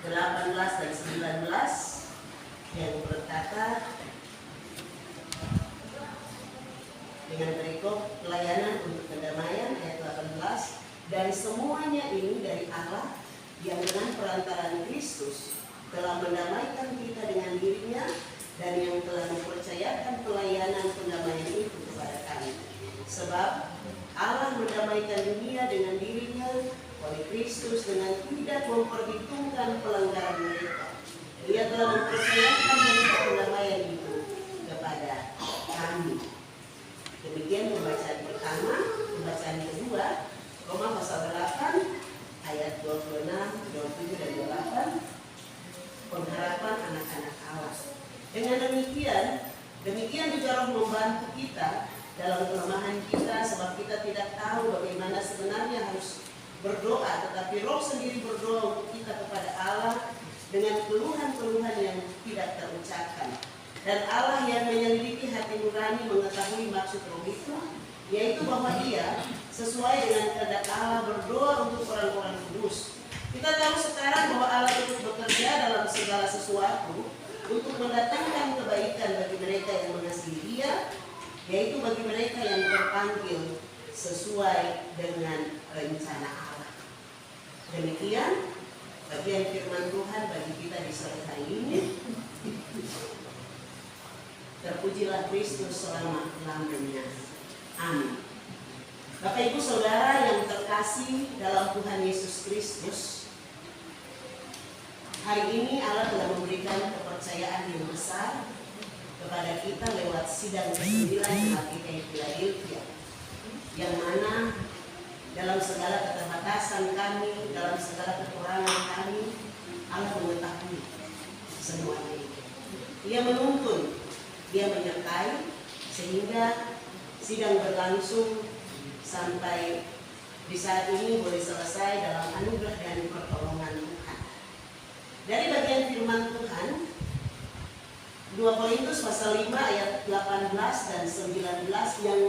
18 dan 19 yang berkata dengan berikut pelayanan untuk pendamaian ayat 18, dan semuanya ini dari Allah yang dengan perantaraan Kristus telah mendamaikan kita dengan dirinya dan yang telah mempercayakan pelayanan pendamaian itu kepada kami. Sebab Allah mendamaikan dunia dengan dirinya oleh Kristus dengan tidak memperhitungkan pelanggaran mereka. Ia telah mempercayakan pendamaian itu kepada kami. Demikian pembacaan pertama. Pembacaan kedua, Roma pasal 8 ayat 26, 27 dan 28, pengharapan anak-anak Allah. Dengan demikian juga Roh membantu kita dalam kelemahan kita, sebab kita tidak tahu bagaimana sebenarnya harus berdoa, tetapi Roh sendiri berdoa untuk kita kepada Allah dengan keluhan-keluhan yang tidak terucapkan. Dan Allah yang menyelidiki hati nurani mengetahui maksud Roh itu, yaitu bahwa Dia sesuai dengan kehendak Allah berdoa untuk orang-orang kudus. Kita tahu sekarang bahwa Allah terus bekerja dalam segala sesuatu untuk mendatangkan kebaikan bagi mereka yang mengasihi Dia, yaitu bagi mereka yang terpanggil sesuai dengan rencana Allah. Demikian bagian firman Tuhan bagi kita di sore hari ini. Terpujilah Kristus selama-lamanya. Amin. Bapak Ibu Saudara yang terkasih dalam Tuhan Yesus Kristus, hari ini Allah telah memberikan kepercayaan yang besar kepada kita lewat sidang ke-9 GKI Philadelphia, yang mana dalam segala keterbatasan kami, dalam segala kekurangan kami, Allah mengetahui semuanya. Dia menuntun, Dia menyertai, sehingga sidang berlangsung sampai di saat ini boleh selesai dalam anugerah dan pertolongan Tuhan. Dari bagian firman Tuhan, 2 Korintus pasal 5 ayat 18 dan 19 yang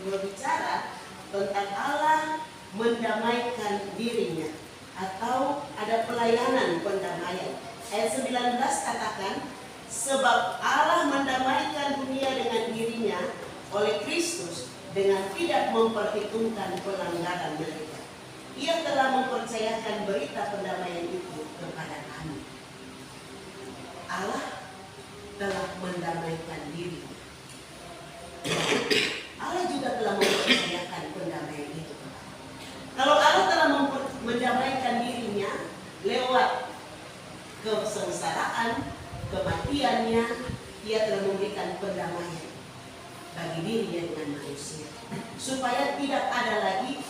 berbicara tentang Allah mendamaikan dirinya, atau ada pelayanan pendamaian. Ayat 19 katakan, sebab Allah mendamaikan dunia dengan dirinya oleh Kristus dengan tidak memperhitungkan pelanggaran mereka. Ia telah mempercayakan berita pendamaian itu kepada kami. Allah telah mendamaikan diri. Allah juga telah mempercayakan pendamaian itu. Kalau Allah telah mendamaikan dirinya lewat kesengsaraan, kematiannya, Dia telah memberikan pendamaian bagi dirinya dengan manusia, supaya tidak ada lagi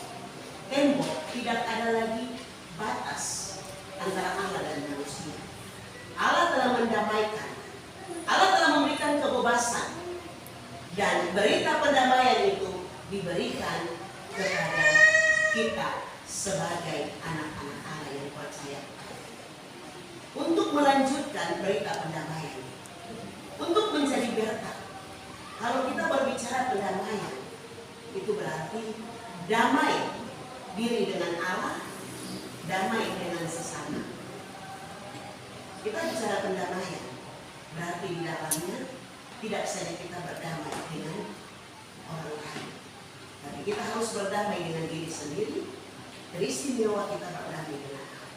tembok, tidak ada lagi batas antara Allah dan manusia. Allah telah mendamaikan, Allah telah memberikan kebebasan, dan berita pendamaian itu diberikan kepada kita sebagai anak-anak Allah yang percaya. Untuk melanjutkan berita pendamaian, untuk menjadi berkat. Kalau kita berbicara pendamaian, itu berarti damai diri dengan Allah, damai dengan sesama. Kita bicara pendamaian, berarti di dalamnya tidak saja kita berdamai dengan orang lain, tapi kita harus berdamai dengan diri sendiri. Teristimewa kita berdamai dengan Allah.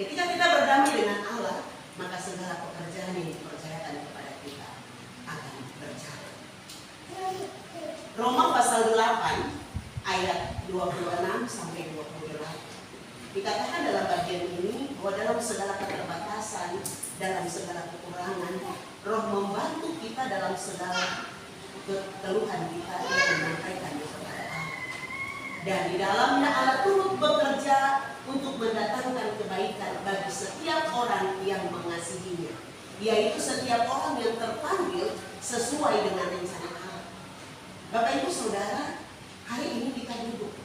Ketika kita berdamai dengan Allah, maka segala pekerjaan yang dipercayakan kepada kita akan berjalan. Roma pasal 8 ayat 26 sampai 28 dikatakan dalam bagian ini bahwa dalam segala keterbatasan, dalam segala kekurangan, Roh membantu kita dalam segala keluhan kita yang menyampaikannya kepada Allah. Dan di dalamnya Allah turut bekerja untuk mendatangkan kebaikan bagi setiap orang yang mengasihinya, yaitu setiap orang yang terpanggil sesuai dengan rencana Allah. Bapak Ibu Saudara, hari ini kita duduk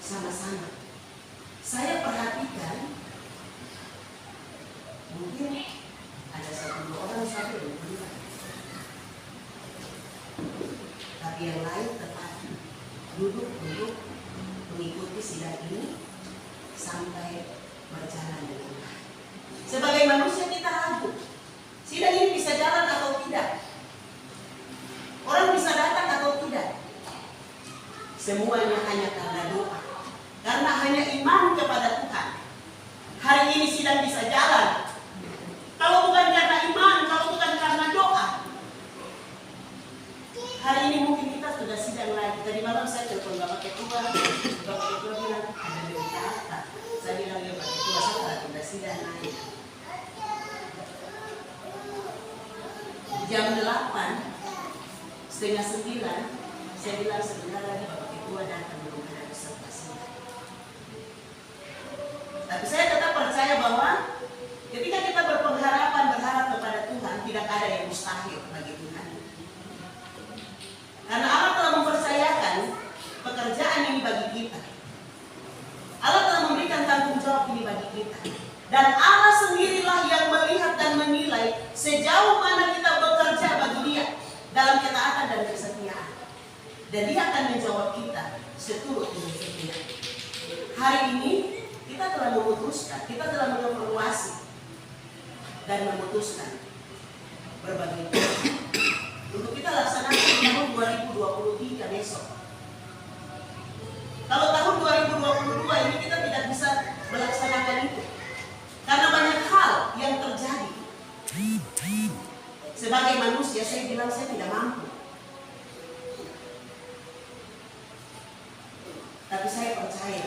sama-sama. Saya perhatikan, mungkin ada 1-2 orang satu yang benar, tapi yang lain tetap duduk mengikuti sidang ini sampai berjalan dengan baik. Sebagai ini sidang bisa jalan. Kalau bukan karena iman, kalau bukan karena doa. Hari ini mungkin kita sudah sidang lagi. Tadi malam saya telepon Bapak Ketua. Bapak Ketua bilang, ada berita apa? Saya bilang, ya Pak Ketua, saya sudah sidang lagi. Jam 8, setengah 9, saya bilang sebentar lagi Bapak Ketua datang belum ada peserta sidang. Tapi saya tetap percaya bahwa ketika kita berpengharapan, berharap kepada Tuhan, tidak ada yang mustahil bagi Tuhan. Karena Allah telah mempercayakan pekerjaan ini bagi kita. Allah telah memberikan tanggung jawab ini bagi kita. Dan Allah sendirilah yang melihat dan menilai sejauh mana kita bekerja bagi Dia dalam ketaatan dan kesetiaan. Dan Dia akan menjawab kita seturut dengan setia. Hari ini kita telah memutuskan, kita telah mengevaluasi dan memutuskan berbagai untuk kita laksanakan di tahun 2023 besok. Kalau tahun 2022 ini kita tidak bisa melaksanakan itu karena banyak hal yang terjadi. Sebagai manusia saya bilang saya tidak mampu. Tapi saya percaya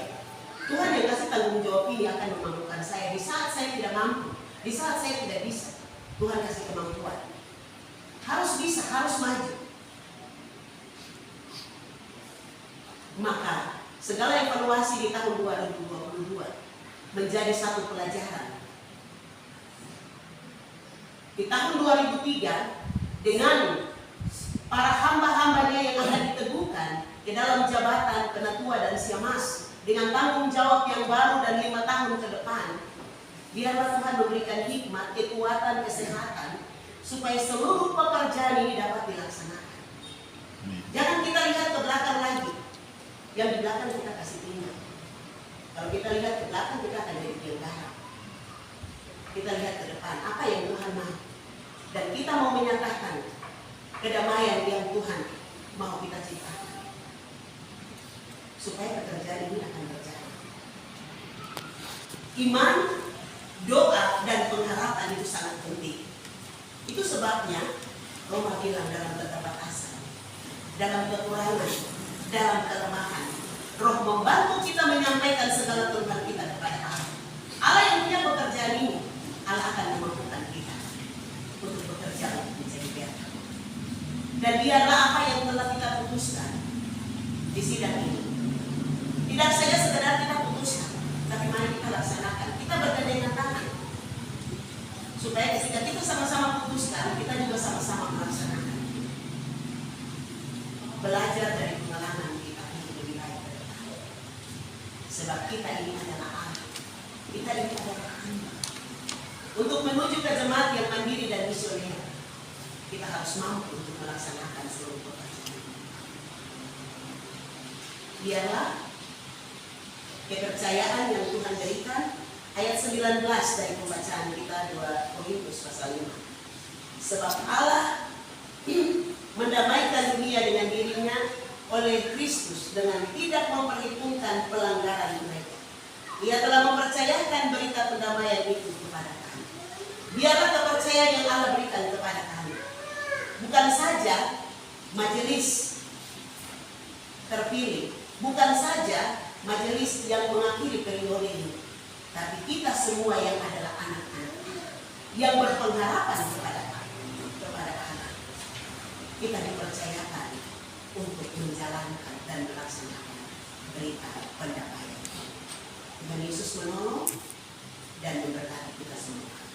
Tuhan yang kasih tanggung jawab ini akan memampukan saya. Di saat saya tidak mampu, di saat saya tidak bisa, Tuhan kasih kemampuan. Harus bisa, harus maju. Maka segala evaluasi di tahun 2022 menjadi satu pelajaran. Di tahun 2003 dengan para hamba-hambanya yang akan diteguhkan ke dalam jabatan penatua dan siamas dengan tanggung jawab yang baru dan 5 tahun ke depan, biarlah Tuhan memberikan hikmat, kekuatan, kesehatan supaya seluruh pekerjaan ini dapat dilaksanakan. Jangan kita lihat ke belakang lagi. Yang di belakang kita kasih tinggal. Kalau kita lihat ke belakang kita akan jadi diam. Kita lihat ke depan apa yang Tuhan mau. Dan kita mau menyatakan kedamaian yang Tuhan mau kita ciptakan. Supaya pekerjaan ini akan berjalan. Iman, doa, dan pengharapan itu sangat penting. Itu sebabnya Roma bilang dalam keterbatasan, dalam kekurangan, dalam kelemahan, Roh membantu kita menyampaikan segala keluhan kita kepada Allah. Allah yang punya pekerjaan ini, Allah akan memampukan kita untuk bekerja menjadi biasa. Dan biarlah apa yang telah kita putuskan di sidang ini tidak saja sekedar kita putuskan, tapi mari kita laksanakan. Kita bergandengan tangan supaya ketika kita sama-sama putuskan, kita juga sama-sama melaksanakan. Belajar dari pengalaman kita untuk lebih baik ke depan. Sebab kita ini adalah anak. Kita ini adalah anak. Untuk menuju ke jemaat yang mandiri dan misioner, kita harus mampu untuk melaksanakan seluruh pekerjaan. Biarlah kepercayaan yang Tuhan berikan. Ayat 19 dari pembacaan kita 2 Korintus pasal 5. Sebab Allah mendamaikan dunia dengan dirinya oleh Kristus dengan tidak memperhitungkan pelanggaran mereka. Ia telah mempercayakan berita pendamaian itu kepada kami. Biarlah kepercayaan yang Allah berikan kepada kami bukan saja majelis terpilih, bukan saja majelis yang mengakhiri periode ini, tapi kita semua yang adalah anak-anak yang berpengharapan kepada Allah. Kita dipercayakan untuk menjalankan dan melaksanakan berita pendamaian. Tuhan Yesus menolong dan memberkati kita semua.